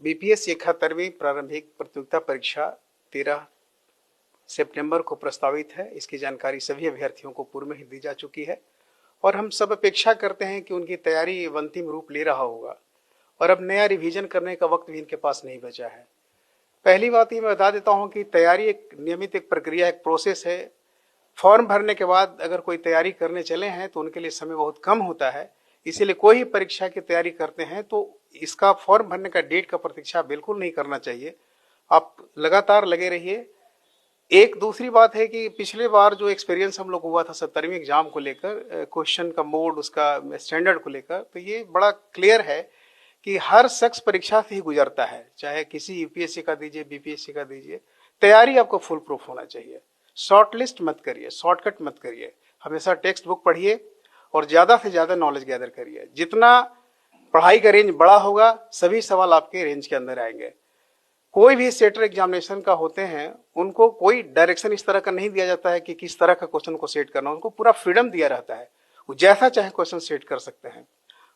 BPSC 71वीं प्रारंभिक प्रतियोगिता परीक्षा 13 सितंबर को प्रस्तावित है। इसकी जानकारी सभी अभ्यर्थियों को पूर्व में ही दी जा चुकी है और हम सब अपेक्षा करते हैं कि उनकी तैयारी अंतिम रूप ले रहा होगा और अब नया रिवीजन करने का वक्त भी इनके पास नहीं बचा है। पहली बात ये मैं बता देता हूं कि तैयारी एक नियमित एक प्रक्रिया, एक प्रोसेस है। फॉर्म भरने के बाद अगर कोई तैयारी करने चले हैं तो उनके लिए समय बहुत कम होता है, इसीलिए कोई भी परीक्षा की तैयारी करते हैं तो इसका फॉर्म भरने का डेट का प्रतीक्षा बिल्कुल नहीं करना चाहिए। आप लगातार लगे रहिए। एक दूसरी बात है कि पिछले बार जो एक्सपीरियंस हम लोग हुआ था 70वीं एग्जाम को लेकर, क्वेश्चन का मोड, उसका स्टैंडर्ड को लेकर, तो ये बड़ा क्लियर है कि हर शख्स परीक्षा से ही गुजरता है, चाहे किसी यूपीएससी का दीजिए, बीपीएससी का दीजिए। तैयारी आपको फुल प्रूफ होना चाहिए। शॉर्ट लिस्ट मत करिए, शॉर्टकट मत करिए, हमेशा टेक्स्ट बुक पढ़िए और ज्यादा से ज्यादा नॉलेज गैदर करिए। जितना पढ़ाई का रेंज बड़ा होगा सभी सवाल आपके रेंज के अंदर आएंगे। कोई भी सेटर एग्जामिनेशन का होते हैं उनको कोई डायरेक्शन इस तरह का नहीं दिया जाता है कि किस तरह का क्वेश्चन को सेट करना, उनको पूरा फ्रीडम दिया रहता है, वो जैसा चाहे क्वेश्चन सेट कर सकते हैं।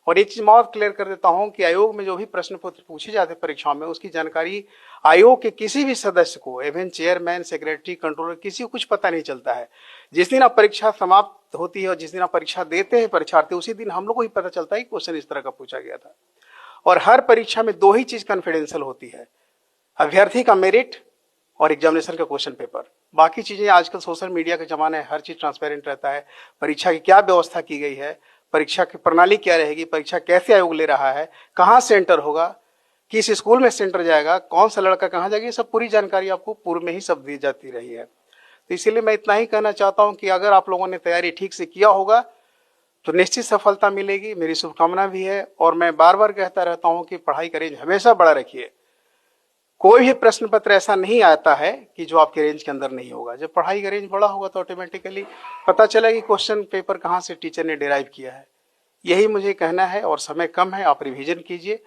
और एक चीज मैं और क्लियर कर देता हूं कि आयोग में जो भी प्रश्न पत्र पूछे जाते हैं परीक्षाओं में, उसकी जानकारी आयोग के किसी भी सदस्य को, इवन चेयरमैन, सेक्रेटरी, कंट्रोलर, किसी को कुछ पता नहीं चलता है। जिस दिन आप परीक्षा समाप्त होती है और जिस दिन आप परीक्षा देते हैं परीक्षार्थी, उसी दिन हम लोग को ही पता चलता है कि क्वेश्चन इस तरह का पूछा गया था। और हर परीक्षा में दो ही चीज कॉन्फिडेंशियल होती है, अभ्यर्थी का मेरिट और एग्जामिनेशन का क्वेश्चन पेपर। बाकी चीजें आजकल सोशल मीडिया का जमाना है, हर चीज ट्रांसपेरेंट रहता है। परीक्षा की क्या व्यवस्था की गई है, परीक्षा की प्रणाली क्या रहेगी, परीक्षा कैसे आयोग ले रहा है, कहाँ सेंटर होगा, किस स्कूल में सेंटर जाएगा, कौन सा लड़का कहाँ जाएगा, ये सब पूरी जानकारी आपको पूर्व में ही सब दी जाती रही है। तो इसीलिए मैं इतना ही कहना चाहता हूं कि अगर आप लोगों ने तैयारी ठीक से किया होगा तो निश्चित सफलता मिलेगी, मेरी शुभकामना भी है। और मैं बार बार कहता रहता हूं कि पढ़ाई का रेंज हमेशा बड़ा रखिए। कोई भी प्रश्न पत्र ऐसा नहीं आता है कि जो आपके रेंज के अंदर नहीं होगा। जब पढ़ाई का रेंज बड़ा होगा तो ऑटोमेटिकली पता चलेगा कि क्वेश्चन पेपर कहाँ से टीचर ने डिराइव किया है। यही मुझे कहना है और समय कम है, आप रिवीजन कीजिए।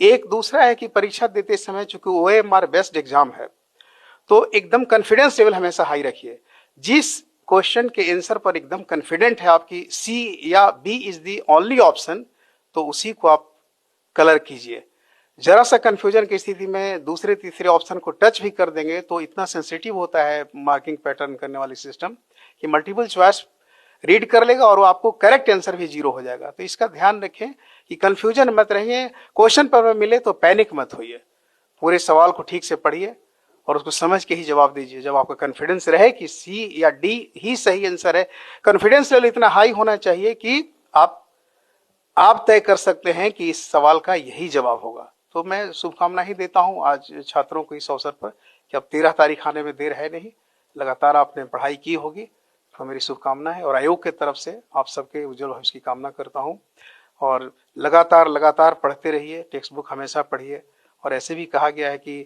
एक दूसरा है कि परीक्षा देते समय चूंकि ओएमआर बेस्ड एग्जाम है तो एकदम कॉन्फिडेंस लेवल हमेशा हाई रखिए। जिस क्वेश्चन के आंसर पर एकदम कॉन्फिडेंट है आपकी सी या B is the only option, तो उसी को आप कलर कीजिए। जरा सा कंफ्यूजन की स्थिति में दूसरे तीसरे ऑप्शन को टच भी कर देंगे तो इतना सेंसिटिव होता है मार्किंग पैटर्न करने वाली सिस्टम कि मल्टीपल चॉइस रीड कर लेगा और वो आपको करेक्ट आंसर भी 0 हो जाएगा। तो इसका ध्यान रखें कि कंफ्यूजन मत रहिए। क्वेश्चन पेपर मिले तो पैनिक मत होइए, पूरे सवाल को ठीक से पढ़िए और उसको समझ के ही जवाब दीजिए। जब आपका कॉन्फिडेंस रहे कि सी या डी ही सही आंसर है, कॉन्फिडेंस लेवल इतना हाई होना चाहिए कि आप तय कर सकते हैं कि इस सवाल का यही जवाब होगा। तो मैं शुभकामना ही देता हूं आज छात्रों को इस अवसर पर कि अब 13 तारीख आने में देर है नहीं, लगातार आपने पढ़ाई की होगी, तो मेरी शुभकामना है। और आयोग के तरफ से आप सबके उज्जवल भविष्य की कामना करता हूं। और लगातार पढ़ते रहिए, टेक्स्ट बुक हमेशा पढ़िए। और ऐसे भी कहा गया है कि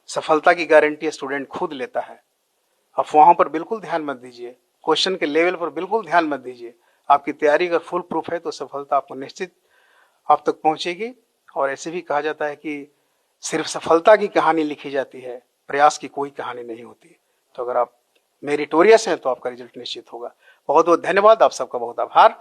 सफलता की गारंटी स्टूडेंट खुद लेता है। अफवाहों पर बिल्कुल ध्यान मत दीजिए, क्वेश्चन के लेवल पर बिल्कुल ध्यान मत दीजिए। आपकी तैयारी अगर फुल प्रूफ है तो सफलता आपको निश्चित आप तक पहुंचेगी। और ऐसे भी कहा जाता है कि सिर्फ सफलता की कहानी लिखी जाती है, प्रयास की कोई कहानी नहीं होती। तो अगर आप मेरिटोरियस हैं तो आपका रिजल्ट निश्चित होगा। बहुत बहुत धन्यवाद, आप सबका बहुत आभार।